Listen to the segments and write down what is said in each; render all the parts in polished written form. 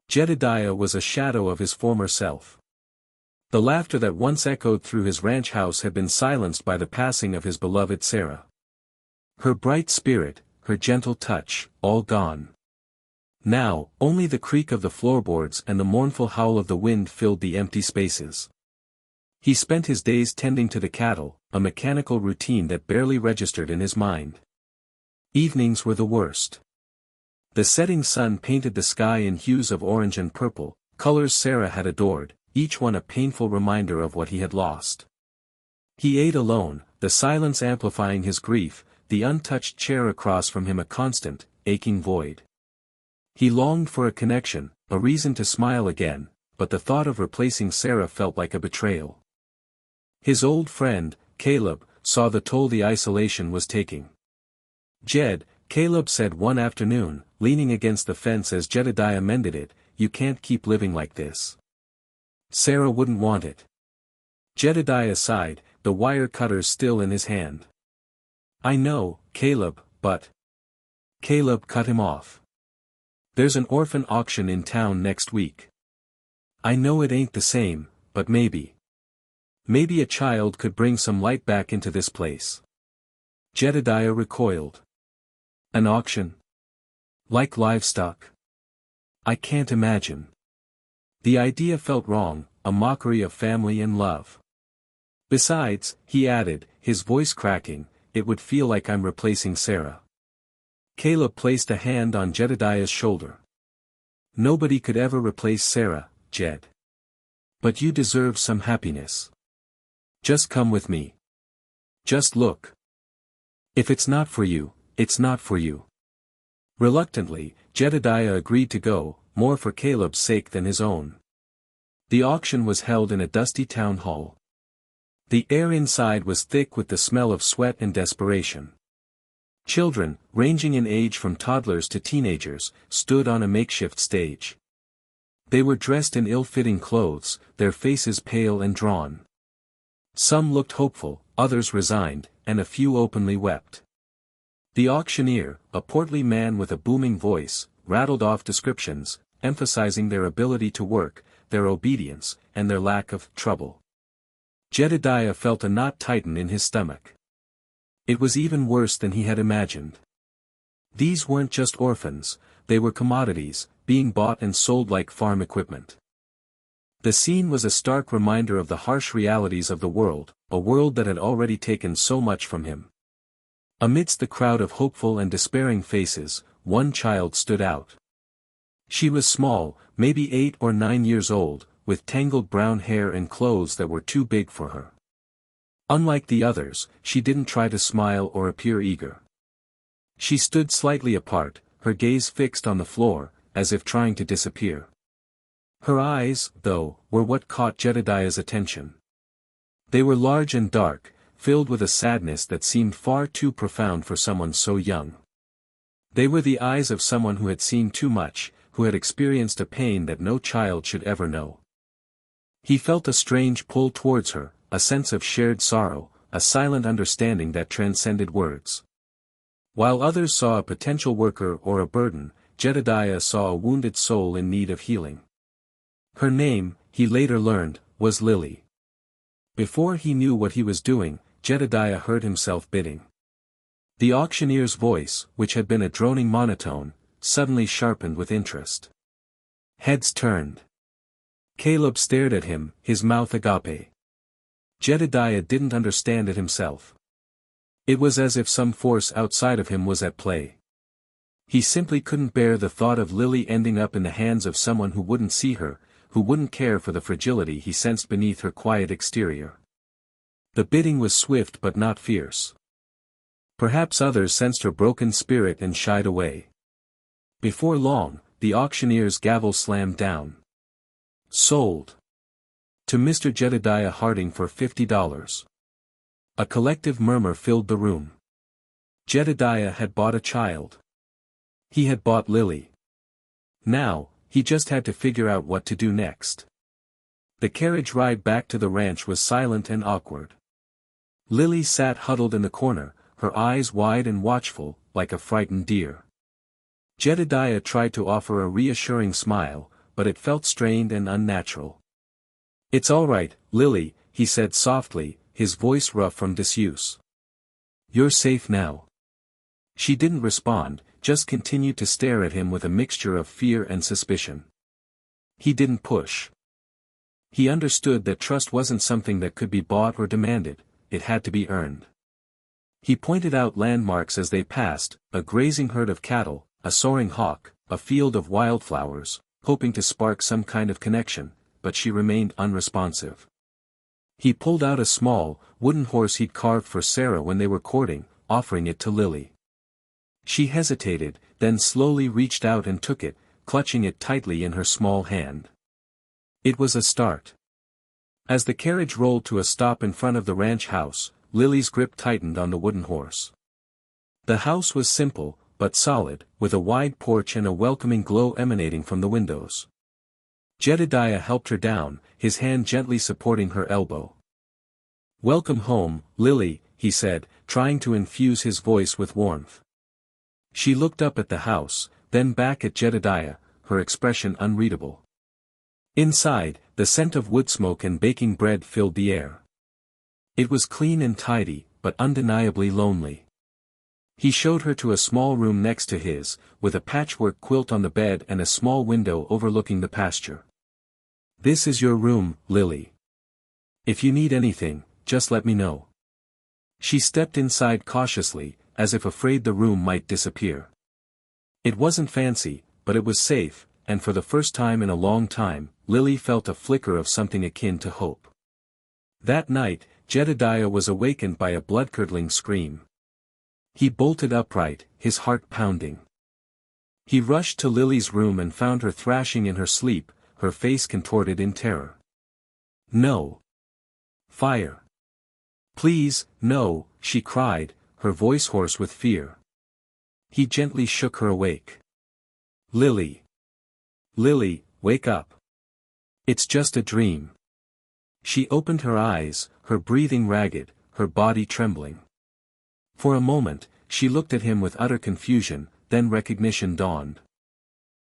Jedediah was a shadow of his former self. The laughter that once echoed through his ranch house had been silenced by the passing of his beloved Sarah. Her bright spirit, her gentle touch, all gone. Now, only the creak of the floorboards and the mournful howl of the wind filled the empty spaces. He spent his days tending to the cattle, a mechanical routine that barely registered in his mind. Evenings were the worst. The setting sun painted the sky in hues of orange and purple, colors Sarah had adored, each one a painful reminder of what he had lost. He ate alone, the silence amplifying his grief, the untouched chair across from him a constant, aching void. He longed for a connection, a reason to smile again, but the thought of replacing Sarah felt like a betrayal. His old friend, Caleb, saw the toll the isolation was taking. "Jed," Caleb said one afternoon, leaning against the fence as Jedediah mended it, "you can't keep living like this. Sarah wouldn't want it." Jedediah sighed, the wire cutters still in his hand. "I know, Caleb, but—" Caleb cut him off. "There's an orphan auction in town next week. I know it ain't the same, but maybe a child could bring some light back into this place." Jedediah recoiled. "An auction? Like livestock? I can't imagine." The idea felt wrong, a mockery of family and love. "Besides," he added, his voice cracking, "it would feel like I'm replacing Sarah." Caleb placed a hand on Jedediah's shoulder. "Nobody could ever replace Sarah, Jed. But you deserve some happiness. Just come with me. Just look. If it's not for you, it's not for you." Reluctantly, Jedediah agreed to go, more for Caleb's sake than his own. The auction was held in a dusty town hall. The air inside was thick with the smell of sweat and desperation. Children, ranging in age from toddlers to teenagers, stood on a makeshift stage. They were dressed in ill-fitting clothes, their faces pale and drawn. Some looked hopeful, others resigned, and a few openly wept. The auctioneer, a portly man with a booming voice, rattled off descriptions, emphasizing their ability to work, their obedience, and their lack of trouble. Jedediah felt a knot tighten in his stomach. It was even worse than he had imagined. These weren't just orphans, they were commodities, being bought and sold like farm equipment. The scene was a stark reminder of the harsh realities of the world, a world that had already taken so much from him. Amidst the crowd of hopeful and despairing faces, one child stood out. She was small, maybe 8 or 9 years old, with tangled brown hair and clothes that were too big for her. Unlike the others, she didn't try to smile or appear eager. She stood slightly apart, her gaze fixed on the floor, as if trying to disappear. Her eyes, though, were what caught Jedediah's attention. They were large and dark, filled with a sadness that seemed far too profound for someone so young. They were the eyes of someone who had seen too much, who had experienced a pain that no child should ever know. He felt a strange pull towards her, a sense of shared sorrow, a silent understanding that transcended words. While others saw a potential worker or a burden, Jedediah saw a wounded soul in need of healing. Her name, he later learned, was Lily. Before he knew what he was doing, Jedediah heard himself bidding. The auctioneer's voice, which had been a droning monotone, suddenly sharpened with interest. Heads turned. Caleb stared at him, his mouth agape. Jedediah didn't understand it himself. It was as if some force outside of him was at play. He simply couldn't bear the thought of Lily ending up in the hands of someone who wouldn't see her, who wouldn't care for the fragility he sensed beneath her quiet exterior. The bidding was swift but not fierce. Perhaps others sensed her broken spirit and shied away. Before long, the auctioneer's gavel slammed down. Sold. To Mr. Jedediah Harding for $50. A collective murmur filled the room. Jedediah had bought a child. He had bought Lily. Now, he just had to figure out what to do next. The carriage ride back to the ranch was silent and awkward. Lily sat huddled in the corner, her eyes wide and watchful, like a frightened deer. Jedediah tried to offer a reassuring smile, but it felt strained and unnatural. "It's all right, Lily," he said softly, his voice rough from disuse. "You're safe now." She didn't respond, just continued to stare at him with a mixture of fear and suspicion. He didn't push. He understood that trust wasn't something that could be bought or demanded, it had to be earned. He pointed out landmarks as they passed, a grazing herd of cattle, a soaring hawk, a field of wildflowers, hoping to spark some kind of connection, but she remained unresponsive. He pulled out a small, wooden horse he'd carved for Sarah when they were courting, offering it to Lily. She hesitated, then slowly reached out and took it, clutching it tightly in her small hand. It was a start. As the carriage rolled to a stop in front of the ranch house, Lily's grip tightened on the wooden horse. The house was simple, but solid, with a wide porch and a welcoming glow emanating from the windows. Jedediah helped her down, his hand gently supporting her elbow. "Welcome home, Lily," he said, trying to infuse his voice with warmth. She looked up at the house, then back at Jedediah, her expression unreadable. Inside, the scent of wood smoke and baking bread filled the air. It was clean and tidy, but undeniably lonely. He showed her to a small room next to his, with a patchwork quilt on the bed and a small window overlooking the pasture. "This is your room, Lily. If you need anything, just let me know." She stepped inside cautiously, as if afraid the room might disappear. It wasn't fancy, but it was safe, and for the first time in a long time, Lily felt a flicker of something akin to hope. That night, Jedediah was awakened by a blood-curdling scream. He bolted upright, his heart pounding. He rushed to Lily's room and found her thrashing in her sleep, her face contorted in terror. "No. Fire. Please, no," she cried, her voice hoarse with fear. He gently shook her awake. "Lily. Lily, wake up. It's just a dream." She opened her eyes, her breathing ragged, her body trembling. For a moment, she looked at him with utter confusion, then recognition dawned.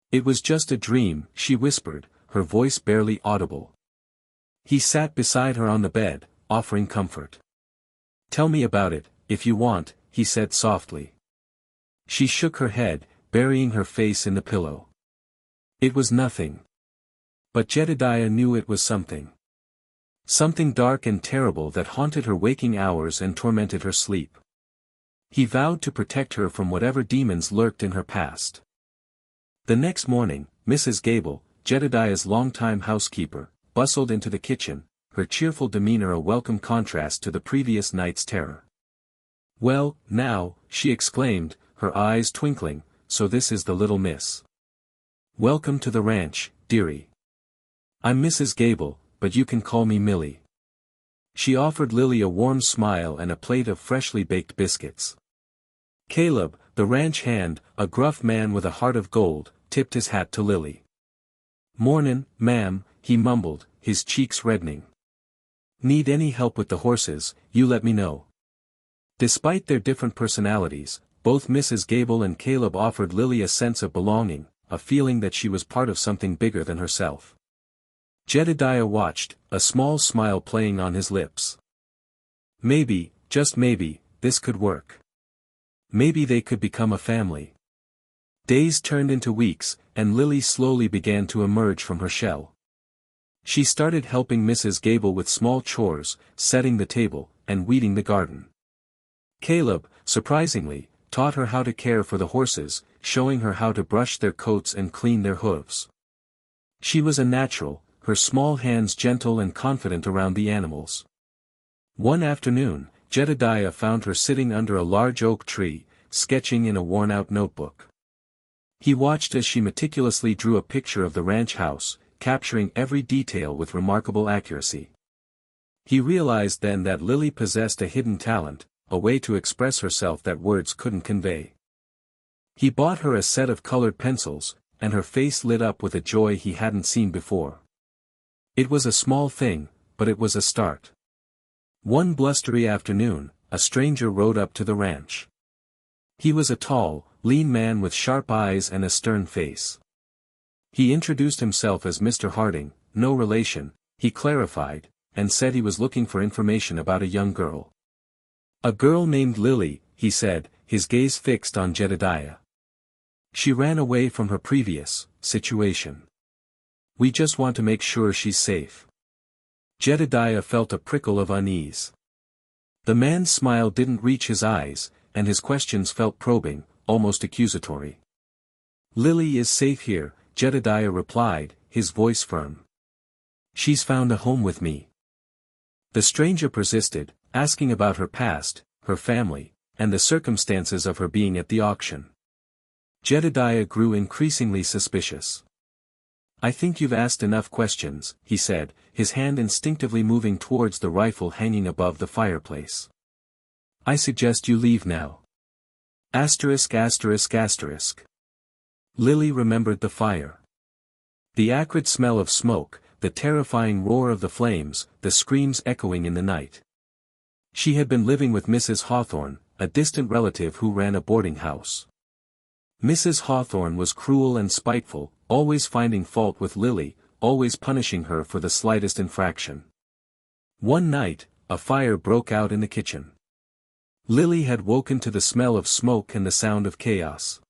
"It was just a dream," she whispered, her voice barely audible. He sat beside her on the bed, offering comfort. "Tell me about it, if you want," he said softly. She shook her head, burying her face in the pillow. "It was nothing." But Jedediah knew it was something. Something dark and terrible that haunted her waking hours and tormented her sleep. He vowed to protect her from whatever demons lurked in her past. The next morning, Mrs. Gable, Jedediah's longtime housekeeper, bustled into the kitchen, her cheerful demeanor a welcome contrast to the previous night's terror. "Well, now," she exclaimed, her eyes twinkling, "so this is the little miss. Welcome to the ranch, dearie. I'm Mrs. Gable, but you can call me Millie." She offered Lily a warm smile and a plate of freshly baked biscuits. Caleb, the ranch hand, a gruff man with a heart of gold, tipped his hat to Lily. "Mornin', ma'am," he mumbled, his cheeks reddening. "Need any help with the horses, you let me know." Despite their different personalities, both Mrs. Gable and Caleb offered Lily a sense of belonging, a feeling that she was part of something bigger than herself. Jedediah watched, a small smile playing on his lips. Maybe, just maybe, this could work. Maybe they could become a family. Days turned into weeks, and Lily slowly began to emerge from her shell. She started helping Mrs. Gable with small chores, setting the table, and weeding the garden. Caleb, surprisingly, taught her how to care for the horses, showing her how to brush their coats and clean their hooves. She was a natural, her small hands gentle and confident around the animals. One afternoon, Jedediah found her sitting under a large oak tree, sketching in a worn-out notebook. He watched as she meticulously drew a picture of the ranch house, capturing every detail with remarkable accuracy. He realized then that Lily possessed a hidden talent, a way to express herself that words couldn't convey. He bought her a set of colored pencils, and her face lit up with a joy he hadn't seen before. It was a small thing, but it was a start. One blustery afternoon, a stranger rode up to the ranch. He was a tall, lean man with sharp eyes and a stern face. He introduced himself as Mr. Harding, no relation, he clarified, and said he was looking for information about a young girl. A girl named Lily, he said, his gaze fixed on Jedediah. She ran away from her previous situation. We just want to make sure she's safe. Jedediah felt a prickle of unease. The man's smile didn't reach his eyes, and his questions felt probing, almost accusatory. Lily is safe here, Jedediah replied, his voice firm. She's found a home with me. The stranger persisted, asking about her past, her family, and the circumstances of her being at the auction. Jedediah grew increasingly suspicious. I think you've asked enough questions, he said, his hand instinctively moving towards the rifle hanging above the fireplace. I suggest you leave now. Asterisk asterisk asterisk. Lily remembered the fire. The acrid smell of smoke, the terrifying roar of the flames, the screams echoing in the night. She had been living with Mrs. Hawthorne, a distant relative who ran a boarding house. Mrs. Hawthorne was cruel and spiteful, always finding fault with Lily, always punishing her for the slightest infraction. One night, a fire broke out in the kitchen. Lily had woken to the smell of smoke and the sound of chaos.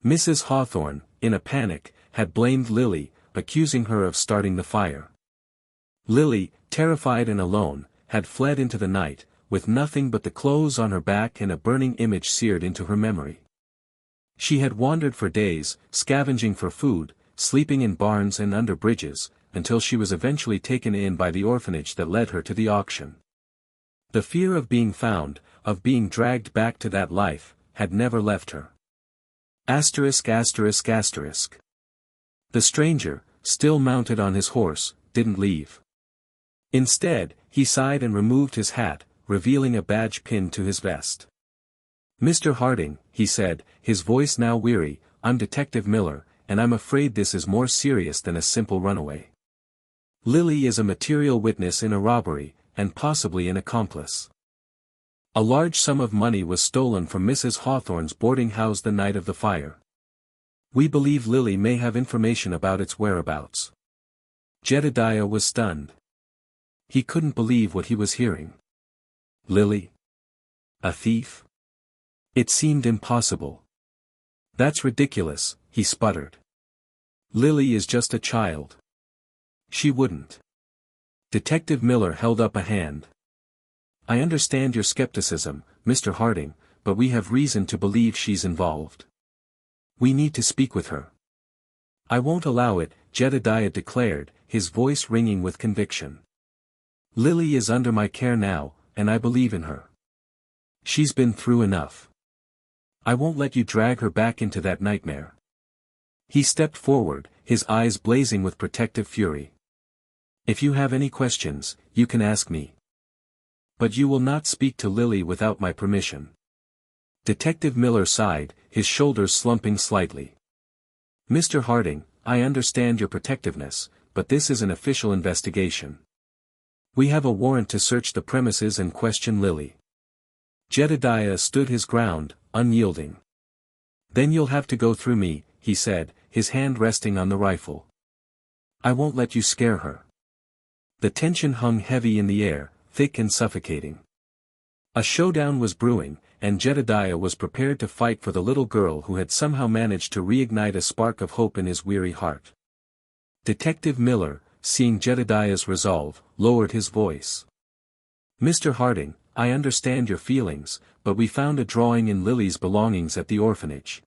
Mrs. Hawthorne, in a panic, had blamed Lily, accusing her of starting the fire. Lily, terrified and alone, had fled into the night, with nothing but the clothes on her back and a burning image seared into her memory. She had wandered for days, scavenging for food, sleeping in barns and under bridges, until she was eventually taken in by the orphanage that led her to the auction. The fear of being found, of being dragged back to that life, had never left her. Asterisk asterisk asterisk. The stranger, still mounted on his horse, didn't leave. Instead, he sighed and removed his hat, revealing a badge pinned to his vest. Mr. Harding, he said, his voice now weary, I'm Detective Miller, and I'm afraid this is more serious than a simple runaway. Lily is a material witness in a robbery, and possibly an accomplice. A large sum of money was stolen from Mrs. Hawthorne's boarding house the night of the fire. We believe Lily may have information about its whereabouts. Jedediah was stunned. He couldn't believe what he was hearing. Lily? A thief? It seemed impossible. That's ridiculous, he sputtered. Lily is just a child. She wouldn't. Detective Miller held up a hand. I understand your skepticism, Mr. Harding, but we have reason to believe she's involved. We need to speak with her. I won't allow it, Jedediah declared, his voice ringing with conviction. Lily is under my care now, and I believe in her. She's been through enough. I won't let you drag her back into that nightmare. He stepped forward, his eyes blazing with protective fury. If you have any questions, you can ask me. But you will not speak to Lily without my permission. Detective Miller sighed, his shoulders slumping slightly. Mr. Harding, I understand your protectiveness, but this is an official investigation. We have a warrant to search the premises and question Lily. Jedediah stood his ground, unyielding. Then you'll have to go through me, he said, his hand resting on the rifle. I won't let you scare her. The tension hung heavy in the air, thick and suffocating. A showdown was brewing, and Jedediah was prepared to fight for the little girl who had somehow managed to reignite a spark of hope in his weary heart. Detective Miller, seeing Jedediah's resolve, lowered his voice. Mr. Harding, I understand your feelings, but we found a drawing in Lily's belongings at the orphanage.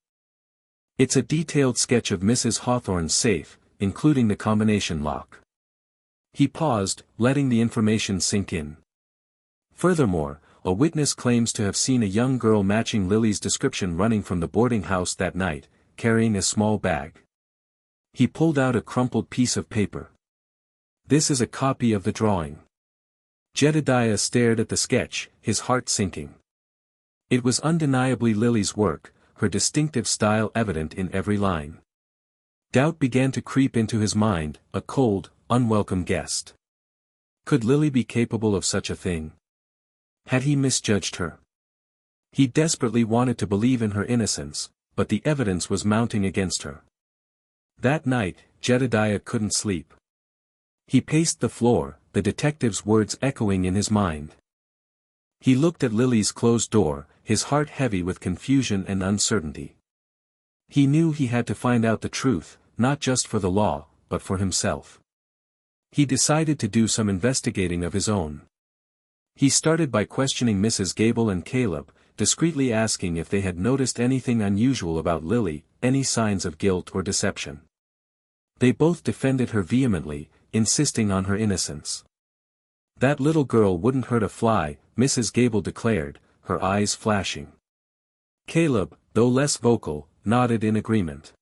It's a detailed sketch of Mrs. Hawthorne's safe, including the combination lock. He paused, letting the information sink in. Furthermore, a witness claims to have seen a young girl matching Lily's description running from the boarding house that night, carrying a small bag. He pulled out a crumpled piece of paper. This is a copy of the drawing. Jedediah stared at the sketch, his heart sinking. It was undeniably Lily's work, her distinctive style evident in every line. Doubt began to creep into his mind, a cold, unwelcome guest. Could Lily be capable of such a thing? Had he misjudged her? He desperately wanted to believe in her innocence, but the evidence was mounting against her. That night, Jedediah couldn't sleep. He paced the floor, the detective's words echoing in his mind. He looked at Lily's closed door, his heart heavy with confusion and uncertainty. He knew he had to find out the truth, not just for the law, but for himself. He decided to do some investigating of his own. He started by questioning Mrs. Gable and Caleb, discreetly asking if they had noticed anything unusual about Lily, any signs of guilt or deception. They both defended her vehemently, insisting on her innocence. "That little girl wouldn't hurt a fly," Mrs. Gable declared, her eyes flashing. Caleb, though less vocal, nodded in agreement.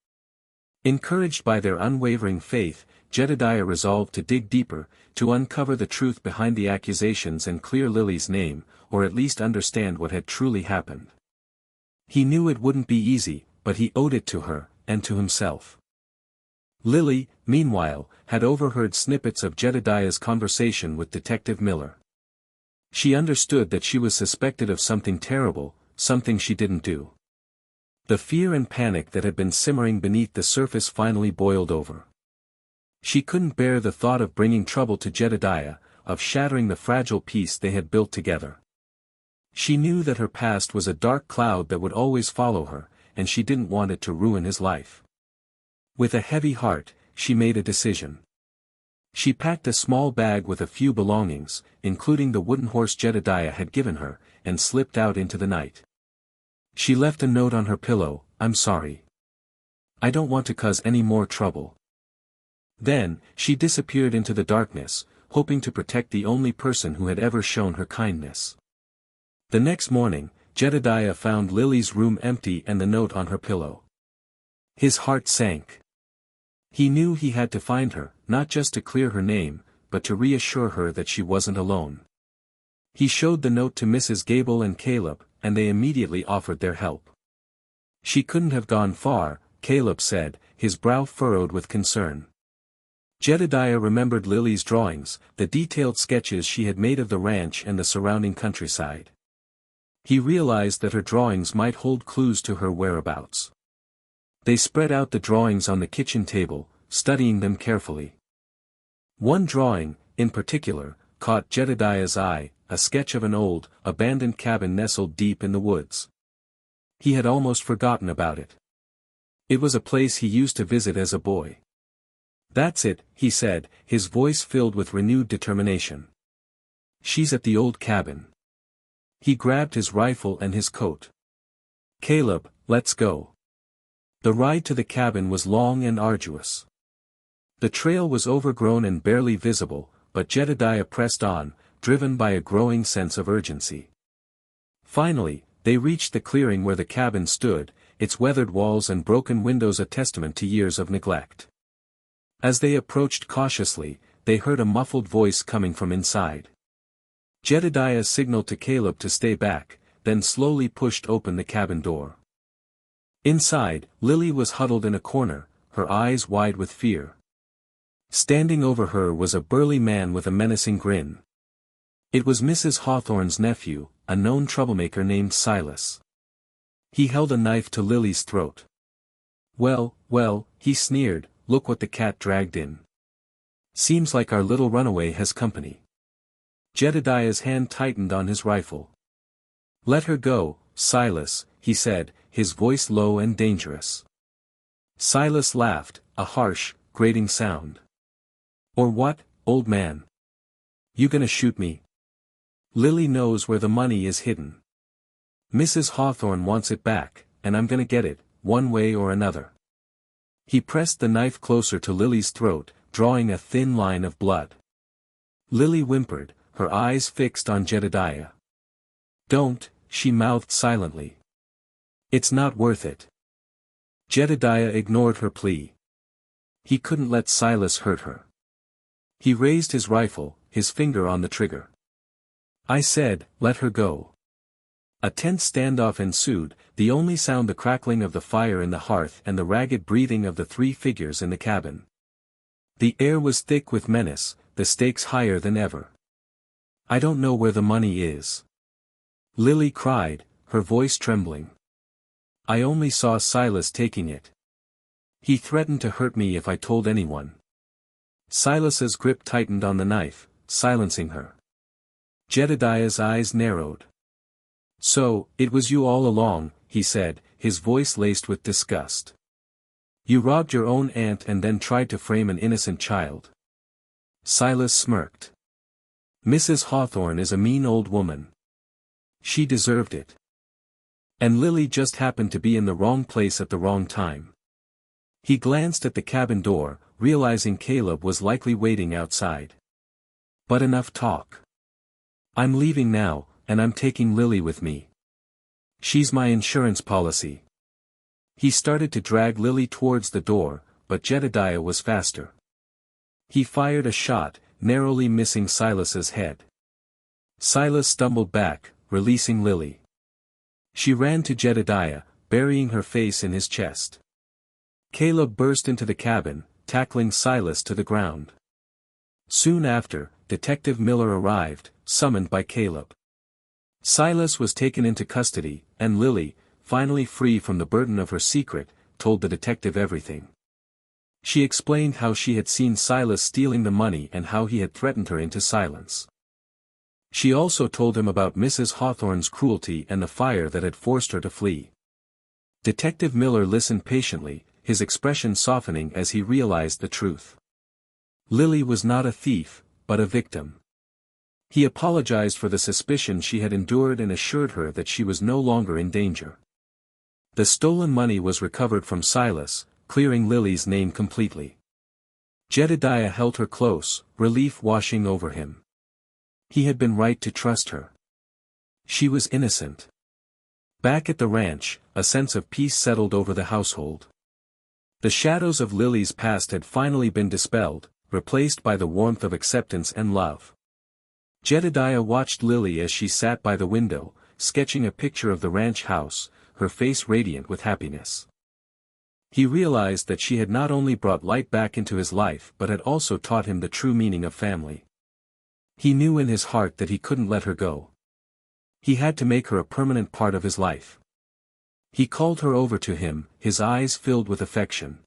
Encouraged by their unwavering faith, Jedediah resolved to dig deeper, to uncover the truth behind the accusations and clear Lily's name, or at least understand what had truly happened. He knew it wouldn't be easy, but he owed it to her, and to himself. Lily, meanwhile, had overheard snippets of Jedediah's conversation with Detective Miller. She understood that she was suspected of something terrible, something she didn't do. The fear and panic that had been simmering beneath the surface finally boiled over. She couldn't bear the thought of bringing trouble to Jedediah, of shattering the fragile peace they had built together. She knew that her past was a dark cloud that would always follow her, and she didn't want it to ruin his life. With a heavy heart, she made a decision. She packed a small bag with a few belongings, including the wooden horse Jedediah had given her, and slipped out into the night. She left a note on her pillow, "I'm sorry. I don't want to cause any more trouble." Then, she disappeared into the darkness, hoping to protect the only person who had ever shown her kindness. The next morning, Jedediah found Lily's room empty and the note on her pillow. His heart sank. He knew he had to find her, not just to clear her name, but to reassure her that she wasn't alone. He showed the note to Mrs. Gable and Caleb, and they immediately offered their help. She couldn't have gone far, Caleb said, his brow furrowed with concern. Jedediah remembered Lily's drawings, the detailed sketches she had made of the ranch and the surrounding countryside. He realized that her drawings might hold clues to her whereabouts. They spread out the drawings on the kitchen table, studying them carefully. One drawing, in particular, caught Jedediah's eye, a sketch of an old, abandoned cabin nestled deep in the woods. He had almost forgotten about it. It was a place he used to visit as a boy. "That's it," he said, his voice filled with renewed determination. "She's at the old cabin." He grabbed his rifle and his coat. "Caleb, let's go." The ride to the cabin was long and arduous. The trail was overgrown and barely visible, but Jedediah pressed on, driven by a growing sense of urgency. Finally, they reached the clearing where the cabin stood, its weathered walls and broken windows a testament to years of neglect. As they approached cautiously, they heard a muffled voice coming from inside. Jedediah signaled to Caleb to stay back, then slowly pushed open the cabin door. Inside, Lily was huddled in a corner, her eyes wide with fear. Standing over her was a burly man with a menacing grin. It was Mrs. Hawthorne's nephew, a known troublemaker named Silas. He held a knife to Lily's throat. Well, he sneered, "Look what the cat dragged in. Seems like our little runaway has company." Jedediah's hand tightened on his rifle. "Let her go, Silas," he said, his voice low and dangerous. Silas laughed, a harsh, grating sound. "Or what, old man? You gonna shoot me? Lily knows where the money is hidden. Mrs. Hawthorne wants it back, and I'm gonna get it, one way or another." He pressed the knife closer to Lily's throat, drawing a thin line of blood. Lily whimpered, her eyes fixed on Jedediah. "Don't," she mouthed silently. "It's not worth it." Jedediah ignored her plea. He couldn't let Silas hurt her. He raised his rifle, his finger on the trigger. "I said, let her go." A tense standoff ensued, the only sound the crackling of the fire in the hearth and the ragged breathing of the three figures in the cabin. The air was thick with menace, the stakes higher than ever. "I don't know where the money is," Lily cried, her voice trembling. "I only saw Silas taking it." He threatened to hurt me if I told anyone. Silas's grip tightened on the knife, silencing her. Jedediah's eyes narrowed. So, it was you all along, he said, his voice laced with disgust. You robbed your own aunt and then tried to frame an innocent child. Silas smirked. Mrs. Hawthorne is a mean old woman. She deserved it. And Lily just happened to be in the wrong place at the wrong time. He glanced at the cabin door, realizing Caleb was likely waiting outside. But enough talk. I'm leaving now, and I'm taking Lily with me. She's my insurance policy. He started to drag Lily towards the door, but Jedediah was faster. He fired a shot, narrowly missing Silas's head. Silas stumbled back, releasing Lily. She ran to Jedediah, burying her face in his chest. Caleb burst into the cabin, tackling Silas to the ground. Soon after, Detective Miller arrived, summoned by Caleb. Silas was taken into custody, and Lily, finally free from the burden of her secret, told the detective everything. She explained how she had seen Silas stealing the money and how he had threatened her into silence. She also told him about Mrs. Hawthorne's cruelty and the fire that had forced her to flee. Detective Miller listened patiently, his expression softening as he realized the truth. Lily was not a thief, but a victim. He apologized for the suspicion she had endured and assured her that she was no longer in danger. The stolen money was recovered from Silas, clearing Lily's name completely. Jedediah held her close, relief washing over him. He had been right to trust her. She was innocent. Back at the ranch, a sense of peace settled over the household. The shadows of Lily's past had finally been dispelled, replaced by the warmth of acceptance and love. Jedediah watched Lily as she sat by the window, sketching a picture of the ranch house, her face radiant with happiness. He realized that she had not only brought light back into his life but had also taught him the true meaning of family. He knew in his heart that he couldn't let her go. He had to make her a permanent part of his life. He called her over to him, his eyes filled with affection.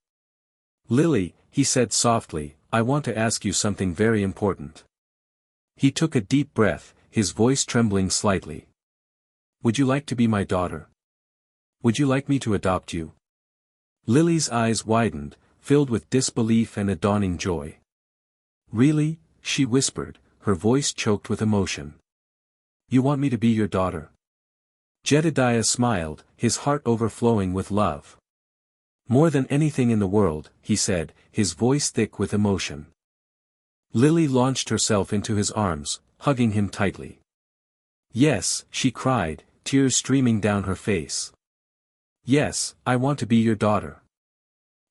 "Lily," he said softly, "I want to ask you something very important." He took a deep breath, his voice trembling slightly. "Would you like to be my daughter? Would you like me to adopt you?" Lily's eyes widened, filled with disbelief and a dawning joy. "Really?" she whispered, her voice choked with emotion. "You want me to be your daughter?" Jedediah smiled, his heart overflowing with love. "More than anything in the world," he said, his voice thick with emotion. Lily launched herself into his arms, hugging him tightly. "Yes," she cried, tears streaming down her face. "Yes, I want to be your daughter."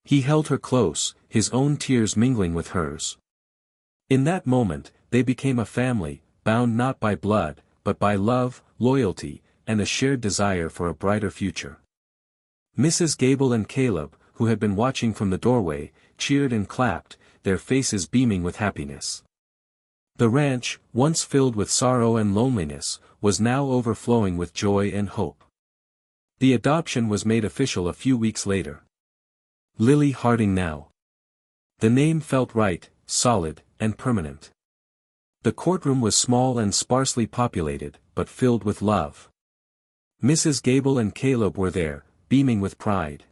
He held her close, his own tears mingling with hers. In that moment, they became a family, bound not by blood, but by love, loyalty, and a shared desire for a brighter future. Mrs. Gable and Caleb, who had been watching from the doorway, cheered and clapped, their faces beaming with happiness. The ranch, once filled with sorrow and loneliness, was now overflowing with joy and hope. The adoption was made official a few weeks later. Lily Harding now. The name felt right, solid, and permanent. The courtroom was small and sparsely populated, but filled with love. Mrs. Gable and Caleb were there, beaming with pride.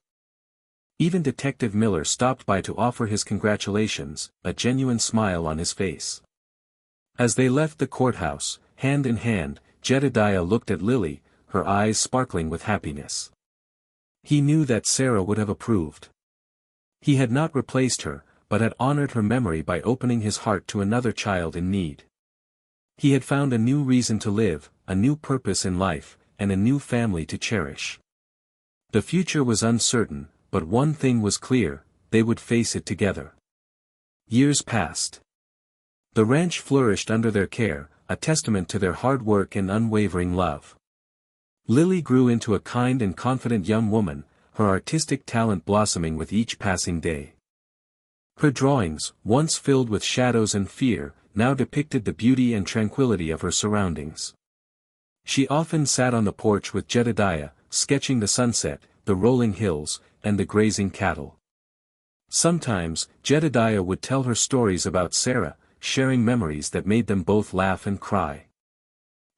Even Detective Miller stopped by to offer his congratulations, a genuine smile on his face. As they left the courthouse, hand in hand, Jedediah looked at Lily, her eyes sparkling with happiness. He knew that Sarah would have approved. He had not replaced her, but had honored her memory by opening his heart to another child in need. He had found a new reason to live, a new purpose in life, and a new family to cherish. The future was uncertain, but one thing was clear, they would face it together. Years passed. The ranch flourished under their care, a testament to their hard work and unwavering love. Lily grew into a kind and confident young woman, her artistic talent blossoming with each passing day. Her drawings, once filled with shadows and fear, now depicted the beauty and tranquility of her surroundings. She often sat on the porch with Jedediah, sketching the sunset, the rolling hills, and the grazing cattle. Sometimes, Jedediah would tell her stories about Sarah, sharing memories that made them both laugh and cry.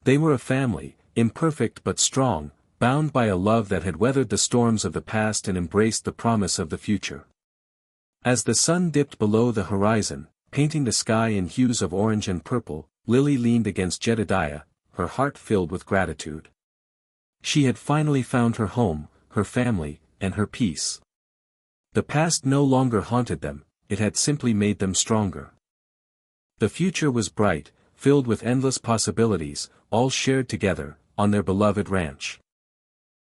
They were a family, imperfect but strong, bound by a love that had weathered the storms of the past and embraced the promise of the future. As the sun dipped below the horizon, painting the sky in hues of orange and purple, Lily leaned against Jedediah, her heart filled with gratitude. She had finally found her home, her family, and her peace. The past no longer haunted them, it had simply made them stronger. The future was bright, filled with endless possibilities, all shared together, on their beloved ranch.